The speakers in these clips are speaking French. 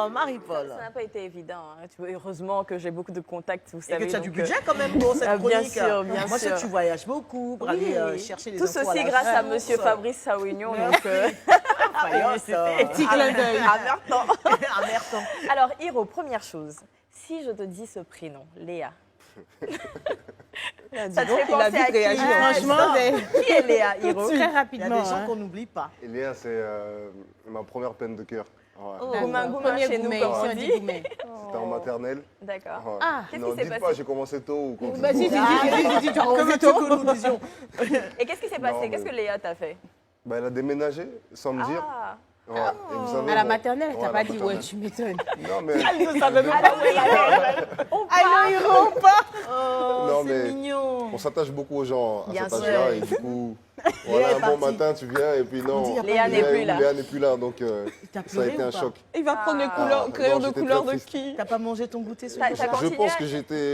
Alors, Marie-Paul. Ça n'a pas été évident. Hein. Tu vois, heureusement que j'ai beaucoup de contacts, vous savez. Et que tu as du budget quand même pour cette chronique. Bien sûr, bien Moi, sûr. je sais que tu voyages beaucoup pour aller chercher les Tout infos à ceci la grâce à source. Monsieur Fabrice Saounion. Donc, Petit clin d'œil. Amertant. Alors, Hiro, première chose. Si je te dis ce prénom, Léa. Ça te fait penser à qui? Franchement, Qui est Léa, Hiro? très Il y a rapidement. des gens qu'on n'oublie pas. Et Léa, c'est ma première peine de cœur. Ouais. Gouma Gouma Premier chez nous, gourmet, comme ici, on on dit dit. gourmet. C'était en maternelle. D'accord. Ouais. Ah. Qu'est-ce Non, qui s'est dites passé? pas, j'ai commencé tôt ou quoi. Bah, si, tu as Que veux-tu que nous disions? Et qu'est-ce qui s'est passé? Non, Qu'est-ce mais- que Léa t'a fait? Bah, elle a déménagé sans me dire. Ah, Ouais. Et vous savez, À la bon, maternelle, ouais, t'as à pas la dit, ouais, maternelle. tu m'étonnes. Non, mais. Elle ne savait même pas où elle allait. Allô, Hiro, pas. Oh, Non, c'est mais- mignon. On s'attache beaucoup aux gens à Bien cet sûr. âge-là et du coup, voilà, est un bon partie. matin tu viens et puis non, dit, y a pas Léa de n'est plus là. Léa n'est plus là, donc T'as ça a pleuré été ou un pas? choc. Il va prendre les couleurs- crayons de j'étais couleur très de triste. qui? T'as pas mangé ton goûter ce T'as jour-là? continué Je pense à- que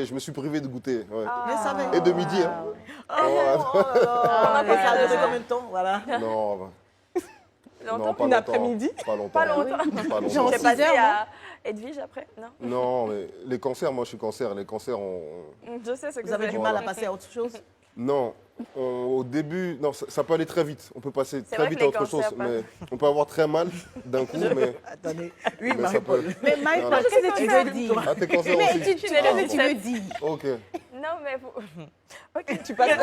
je me suis privé de goûter. Ouais. Je savais. Et de midi, hein. Oh là là. là Ça a là. duré combien de temps? Voilà. Non, longtemps? non, pas Une longtemps. après-midi? Pas longtemps. Pas longtemps. Pas longtemps. Genre J'ai 6 passé heures, à Edwige après? Non? Non, mais les cancers, moi je suis cancer. Les cancers, Je sais ce que Vous avez c'est. du mal à passer à autre chose? non, au début, non, ça peut aller très vite. On peut passer C'est très vrai vite que à les autre chose, cancers, mais on peut avoir très mal d'un coup, mais Attendez. Oui, mais ça peut. Marie-Paul. Mais Marie-Paul, Voilà. qu'est-ce que tu veux dire? Ah, t'es cancer Mais aussi. tu qu'est-ce que tu veux dire? Ok. Non, mais ok, tu passes.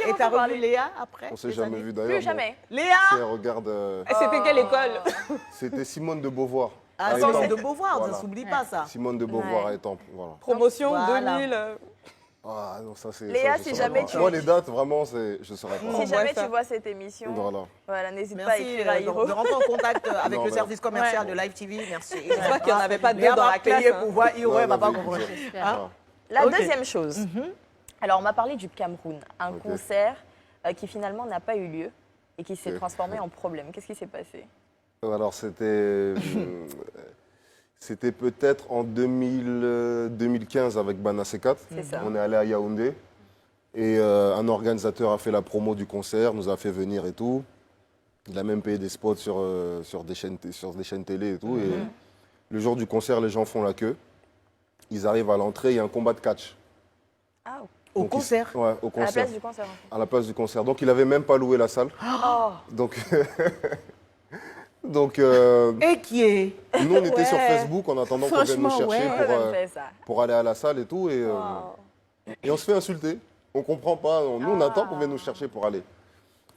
Et t'as revu Léa après? On s'est des jamais années? vu d'ailleurs. Plus mais jamais. Léa! si elle regarde, C'était quelle école? c'était Simone de Beauvoir. Ah, à Simone Étampes. de Beauvoir, Voilà. ça s'oublie pas ça. Simone de Beauvoir Ouais. à Étampes, voilà. Promotion Voilà. 2000. Ah non, ça c'est. Léa, ça, je si saurais jamais pas. tu- Moi, les dates, vraiment, je saurais pas. Si jamais voit ça. tu vois cette émission, Voilà. voilà, n'hésite pas à Merci écrire à Hiro. de rentrer en contact avec Non, le mais- service commercial de Live TV. Merci. J'espère qu'il n'y en avait pas deux Léa dans va la classe. payer hein. pour voir Hiro, Non, elle va on pas avait comprendre. dit Hein? La Ok. deuxième chose. Alors, on m'a parlé du Cameroun, un Ok. concert qui finalement n'a pas eu lieu et qui s'est Ok. transformé en problème. Qu'est-ce qui s'est passé? Alors, c'était peut-être en 2015 avec Bana C4. C'est ça. On est allé à Yaoundé et un organisateur a fait la promo du concert, nous a fait venir et tout. Il a même payé des spots sur des chaînes télé et tout. Et le jour du concert, les gens font la queue. Ils arrivent à l'entrée, il y a un combat de catch. Ah, Au Donc, concert? Ouais, au à la concert. place du concert. À la place du concert. Donc, il n'avait même pas loué la salle. Oh, Donc, donc Et qui est? nous, on était sur Ouais. Facebook en attendant qu'on vienne nous Franchement, chercher ouais. on a même fait ça. pour aller à la salle et tout. Et on se fait insulter. On comprend pas. Nous, on attend qu'on vienne nous chercher pour aller.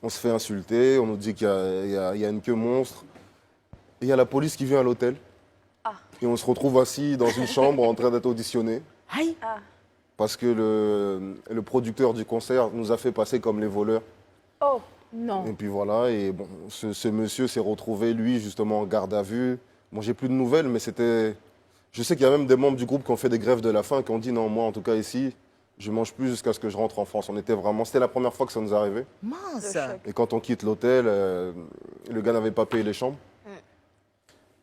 On se fait insulter. On nous dit qu'il y a une queue monstre. Et il y a la police qui vient à l'hôtel. Et on se retrouve assis dans une chambre en train d'être auditionné. Aïe! Parce que le producteur du concert nous a fait passer comme les voleurs. Oh, Non. Et puis voilà, et bon, ce monsieur s'est retrouvé, lui, justement, en garde à vue. Bon, j'ai plus de nouvelles, mais c'était... Je sais qu'il y a même des membres du groupe qui ont fait des grèves de la faim, qui ont dit non, moi, en tout cas, ici, je mange plus jusqu'à ce que je rentre en France. C'était la première fois que ça nous arrivait. Mince! le choc. Et quand on quitte l'hôtel, le gars n'avait pas payé les chambres.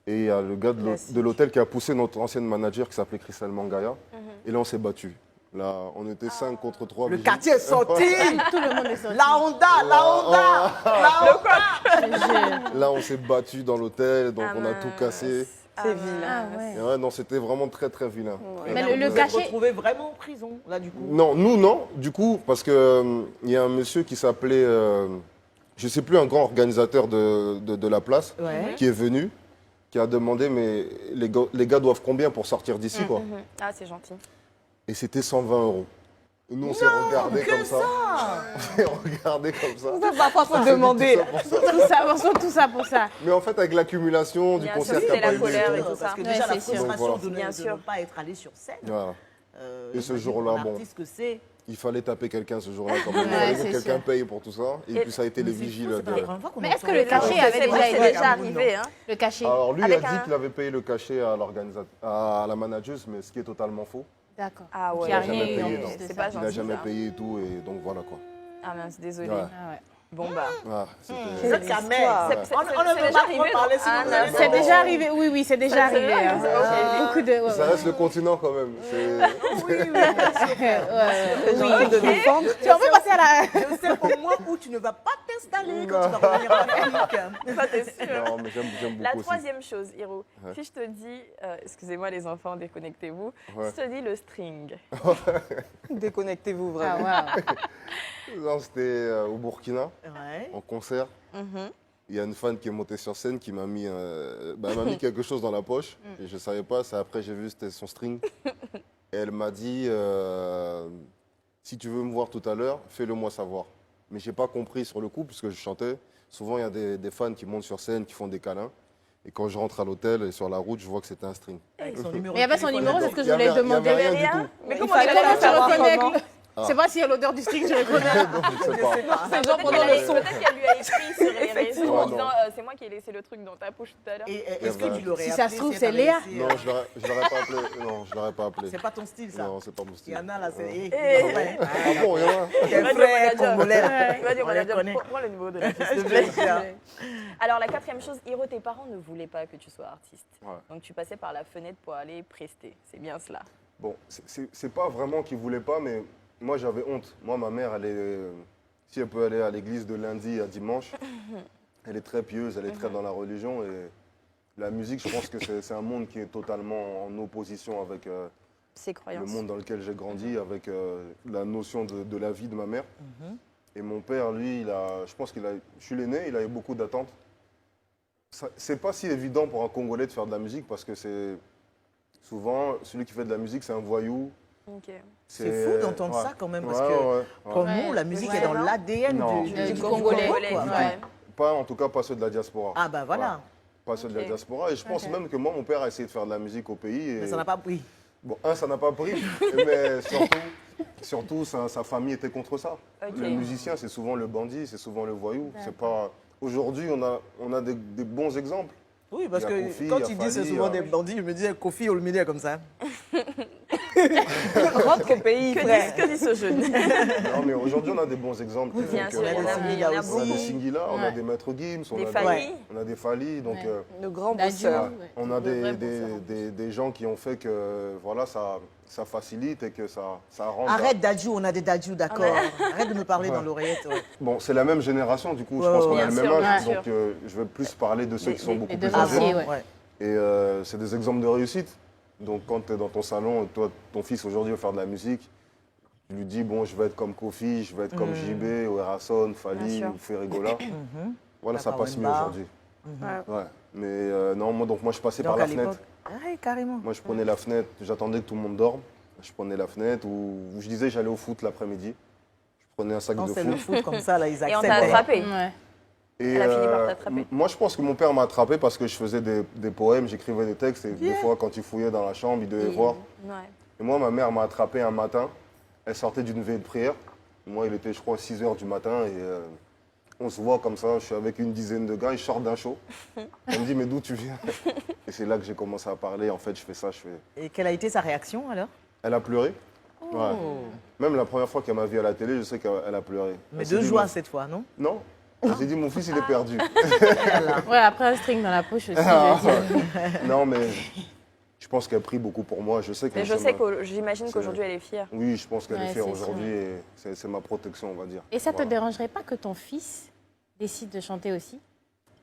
Et il y a le gars de l'hôtel qui a poussé notre ancienne manager qui s'appelait Christelle Mangaya. Et là, on s'est battu. Là, on était 5 contre 3. Le quartier est sorti! Tout le monde est sorti. La Honda! La Honda! La Honda! Là, on s'est battu dans l'hôtel, donc Ah on a tout cassé. C'est vilain. Ah ouais. Et ouais, non, c'était vraiment très, très vilain. Mais Vous le êtes cachet. retrouvé vraiment en prison, là, du coup. Non, nous, non. Du coup, parce que il y a un monsieur qui s'appelait, je sais plus, un grand organisateur de la place, Ouais. qui est venu, qui a demandé, mais les gars doivent combien pour sortir d'ici, quoi. Ah, c'est gentil. Et c'était 120 €. Et nous, on s'est regardé comme ça. On s'est regardé comme ça. Parfois, faut demander. Tout ça pour ça. Tout ça pour ça. Mais en fait, avec l'accumulation du Bien concert sûr, qui a c'est pas la eu lieu colère et et tout. tout ça. Parce que Ouais, déjà, la c'est sûr. frustration Donc, de Bien ne sûr. pas être allé sur scène. Voilà. Et ce imagine jour-là, pour bon. l'artiste que c'est. Il fallait taper quelqu'un ce jour-là quand même. Il Ouais, fallait que c'est quelqu'un sûr. paye pour tout ça. Et puis ça a été les vigiles. C'est pas la première fois qu'on Mais entend est-ce que le ça. cachet C'est avait vrai, déjà c'est été déjà arrivé. Hein. Le cachet. Alors lui Avec a dit un- qu'il avait payé le cachet à la manageuse, mais ce qui est totalement faux. D'accord. Ah ouais. Il n'y a Il a jamais rien eu payé, en non. plus de C'est ça. pas Il n'a gentil, jamais ça. payé et tout, et donc voilà quoi. Ah mince, désolé. Ouais. Ah ouais. Bon bah. Ah, c'était- C'est sa mère. C'est- On ne c'est veut déjà pas arrivé, trop parler non si vous Ah, voulez. non. C'est déjà arrivé, oui, c'est déjà C'est arrivé. vrai, hein. ok. Beaucoup de. Ça reste le continent quand même. Ouais, J'ai envie de défendre. Tu en veux passer à la. Je sais au moins où tu ne vas pas t'installer quand tu vas revenir en Afrique. Ça, t'es sûr. Non, mais j'aime beaucoup La aussi. troisième chose, Hiro, Ouais. si je te dis, excusez-moi les enfants, déconnectez-vous, Ouais. si je te dis le string, Déconnectez-vous Ah, vraiment. waouh. Non, c'était au Burkina, Ouais. en concert. Mhm. Il y a une fan qui est montée sur scène qui m'a mis, elle m'a mis quelque chose dans la poche. Et je ne savais pas, c'est après j'ai vu c'était son string. Et elle m'a dit, si tu veux me voir tout à l'heure, fais-le moi savoir. Mais je n'ai pas compris sur le coup, puisque je chantais. Souvent, il y a des fans qui montent sur scène, qui font des câlins. Et quand je rentre à l'hôtel et sur la route, je vois que c'était un string. Avec son numéro Il n'y a de pas son téléphone. numéro, c'est ce que Il je y voulais avait- il y demander. avait rien du Rien tout. Mais Il comment fallait on comment tu savoir reconnais comment Je sais pas si l'odeur du string, je reconnais. Donc, je sais pas. C'est genre pendant le son. Peut-être qu'elle lui a écrit sur les réseaux en Ouais, disant non. c'est moi qui ai laissé le truc dans ta poche tout à l'heure. Et est-ce que bah, tu l'aurais si appelé ça se trouve, elle c'est t'avait Léa. laissé, Non, je l'aurais pas appelé. Non, je l'aurais pas appelé. C'est pas ton style, ça. Non, c'est pas mon Il style. y en a là, c'est. Eh. Ouais. Ah bon, il y en a. Quel Vas-y, frère manager. congolais. Il va dire, On les manager, connaît. prends le niveau de la fille, Je s'il te te plaît. jure. Alors la quatrième chose, Hiro, tes parents ne voulaient pas que tu sois artiste. Ouais. Donc tu passais par la fenêtre pour aller prester. C'est bien cela. Bon, c'est pas vraiment qu'il voulait pas, mais moi j'avais honte. Moi, ma mère, si elle peut aller à l'église de lundi à dimanche, elle est très pieuse, elle est très dans la religion. Et la musique, je pense que c'est un monde qui est totalement en opposition avec C'est le croyance. monde dans lequel j'ai grandi, avec la notion de la vie de ma mère. Et mon père, lui, je pense je suis l'aîné, il a eu beaucoup d'attentes. C'est pas si évident pour un Congolais de faire de la musique parce que c'est souvent celui qui fait de la musique, c'est un voyou. Ok. C'est fou d'entendre ouais. ça quand même, parce Ouais, que ouais, pour ouais. nous, la musique Ouais, est dans non. l'ADN Non. du Du Congo, Congolais. quoi. Ouais. Pas, en tout cas, pas ceux de la diaspora. Ah bah voilà, Pas ceux de la Ok. diaspora. Et je pense même que moi, mon père a essayé de faire de la musique au pays. Et mais ça n'a pas pris. Bon, ça n'a pas pris, mais surtout sa famille était contre ça. Ok. Le musicien, c'est souvent le bandit, c'est souvent le voyou. C'est pas. Aujourd'hui, on a des bons exemples. Oui, parce Il y a que Kofi, quand il y a tu dis c'est Fally, souvent il y des a- bandits, je me disais Kofi au milieu comme ça. Rentre au pays, frère. Que dit ce jeune Non, mais aujourd'hui, on a des bons exemples. qui Bien font sûr, que- il y en a Singila il y en a aussi. On a des beaucoup. Singila, on a Ouais. des Maître Gims, Des on Fally. a des Fally. Donc, Ouais. Le grand Dadju, bosseur. ouais. on a De vrais des gens qui ont fait que voilà, ça facilite et que ça rend. Arrête Dadju, on a des Dadju, d'accord. Arrête de me parler dans l'oreillette. Ouais. Bon, c'est la même génération, du coup, je Ouais, pense ouais, qu'on a bien le même sûr, âge, bien donc je vais plus parler de ceux qui sont beaucoup les plus devanciers, âgés. ouais. Et c'est des exemples de réussite. Donc quand tu es dans ton salon, toi, ton fils aujourd'hui veut faire de la musique, tu lui dis, bon, je vais être comme Kofi, je vais être comme JB, ou Erason, Fally, sûr. ou Ferregola. Voilà, ça Papa passe mieux Wemba. aujourd'hui. Ouais. Mais non, moi je passais Donc par à la fenêtre. l'époque. Ouais, carrément. Moi je prenais la fenêtre, j'attendais que tout le monde dorme. Je prenais la fenêtre ou je disais j'allais au foot l'après-midi. Je prenais un sac Quand de c'est foot. le foot comme ça, là, ils Et on acceptent. t'a attrapé. Ouais. Et, Elle a fini par t'attraper. moi, je pense que mon père m'a attrapé parce que je faisais des poèmes, j'écrivais des textes. Et des fois, quand il fouillait dans la chambre, il devait voir. Ouais. Et moi, ma mère m'a attrapé un matin. Elle sortait d'une veille de prière. Moi, il était, je crois, 6 h du matin. Et on se voit comme ça. Je suis avec une dizaine de gars. Ils sortent d'un show. Elle me dit, mais d'où tu viens? Et c'est là que j'ai commencé à parler. En fait, je fais ça. Et quelle a été sa réaction alors? Elle a pleuré. Ouais. Même la première fois qu'elle m'a vu à la télé, je sais qu'elle a pleuré. Mais Elle s'est de dit, joie mon- cette fois, non? Non. Elle s'est dit, mon fils, il est perdu. Ouais, après un string dans la poche aussi, je veux dire. Non, mais je pense qu'elle prie beaucoup pour moi. Je sais que Mais je sais que j'imagine qu'aujourd'hui elle est fière. Oui, je pense qu'elle Ouais, est fière c'est aujourd'hui et c'est ma protection, on va dire. Et ça te Voilà. dérangerait pas que ton fils décide de chanter aussi?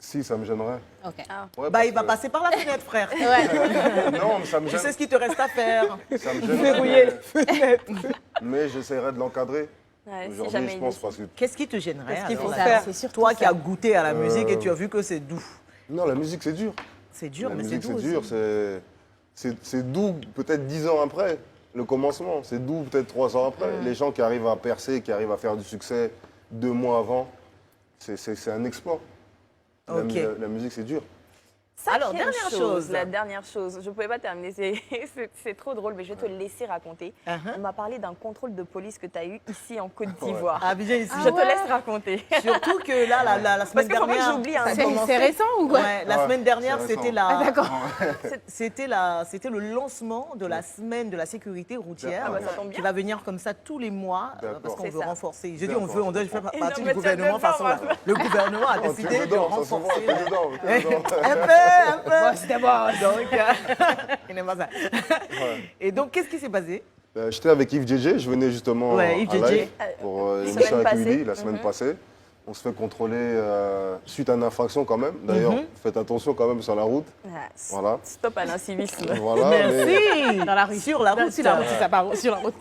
Si, ça me gênerait. Ok. Ouais, Bah, parce il va que- passer par la fenêtre, frère. Ouais. Non, mais ça me Tu gêne. sais ce qu'il te reste à faire. Ça me gêne. Verrouiller les fenêtres. Mais j'essaierai de l'encadrer. Ouais, si Aujourd'hui, jamais je il pense décide. parce que. Qu'est-ce qui te gênerait Qu'est-ce qu'il alors, faut là? faire C'est surtout Toi qui ça. as goûté à la musique et tu as vu que c'est doux. Non, la musique, c'est dur. C'est dur, La mais c'est musique, doux c'est dur. aussi. C'est doux peut-être 10 ans après le commencement. C'est doux peut-être 3 ans après. Les gens qui arrivent à percer, qui arrivent à faire du succès 2 mois avant, c'est un exploit. Ok. La musique, c'est dur. Alors, Cinquième dernière chose. La dernière chose, je ne pouvais pas terminer, c'est trop drôle, mais je vais te laisser raconter. Uh-huh. On m'a parlé d'un contrôle de police que tu as eu ici en Côte d'Ivoire. Ah, viens ici. Je te laisse raconter. Surtout que là, la Parce semaine qu'il faut pas que dernière. j'oublie un ça a C'est commencé- récent ou quoi? Ouais, la Ouais, semaine dernière, c'est c'était récent. la. D'accord. C'était le lancement de la semaine de la sécurité routière Ah bah, ça tombe bien. qui va venir comme ça tous les mois D'accord. parce qu'on C'est veut ça. renforcer. Je dis D'accord, on veut, on doit je faire Et partie non, du mais tiens gouvernement. dedans, Façon, là. moi. Le gouvernement a Oh, t'es décidé de dedans, ça se voit, renforcer. t'es dedans, t'es dedans. Un peu. C'était bon. Donc, il n'aime pas ça. Ouais. Et donc, qu'est-ce qui s'est passé? J'étais avec Yves JJ, je venais justement Ouais, Yves à JJ. live pour La l'émission semaine avec Willy passée. la semaine passée. On se fait contrôler suite à une infraction quand même. D'ailleurs, faites attention quand même sur la route. Voilà. Stop à l'incivisme. Voilà, mais Merci. Dans la rue. Sur la route. Sur la route, si ça part sur la route.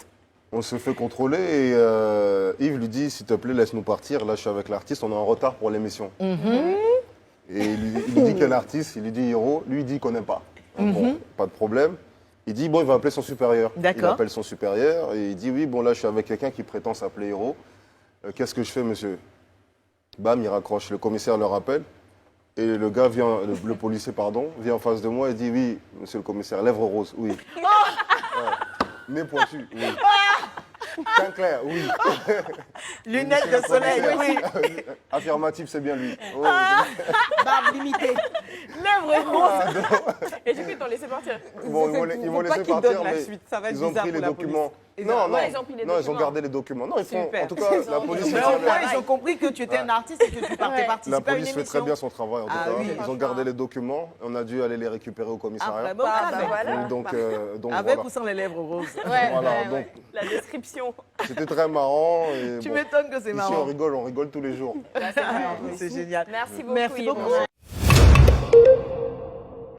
on se fait contrôler et Yves lui dit, s'il te plaît, laisse-nous partir. Là, je suis avec l'artiste, on est en retard pour l'émission. Et il lui dit quel artiste, il lui dit Hiro. Lui, il dit qu'il ne connaît pas. Bon, pas de problème. Il dit, bon, il va appeler son supérieur. D'accord. Il appelle son supérieur et il dit, oui, bon, là, je suis avec quelqu'un qui prétend s'appeler Hiro. Qu'est-ce que je fais, monsieur? Bam, il raccroche. Le commissaire le rappelle. Et le gars vient, le policier, pardon, vient en face de moi et dit, oui, monsieur le commissaire, lèvres roses, oui. Ouais. Nez pointu, oui. Teint clair, oui. Lunettes de soleil, oui. Affirmatif, c'est bien lui. Oh, Barbe limitée. Lèvres roses. Et du coup, ils t'ont laissé partir. bon, ils m'ont laissé partir, mais Ça va être ils ont bizarre pris les pour la documents. police. Non, Ouais, ils ont pris les non, ils ont documents. gardé les documents. Non, ils font, Super. en tout cas, la police fait Mais très au moins, bien. ils ont compris que tu étais un artiste et que tu partais Ouais. participer La à une police fait très émission. bien son travail, en tout Ah cas. oui, Ils ont franchement. gardé les documents. On a dû aller les récupérer au commissariat. Après, bon, Bah, avec. voilà. Donc Avec voilà. ou sans les lèvres roses. Ouais, Voilà, ouais, donc ouais. La description. c'était très marrant. Et Tu bon, m'étonnes que c'est ici, marrant. on rigole tous les jours. C'est génial. Merci beaucoup. Merci Hiro. beaucoup.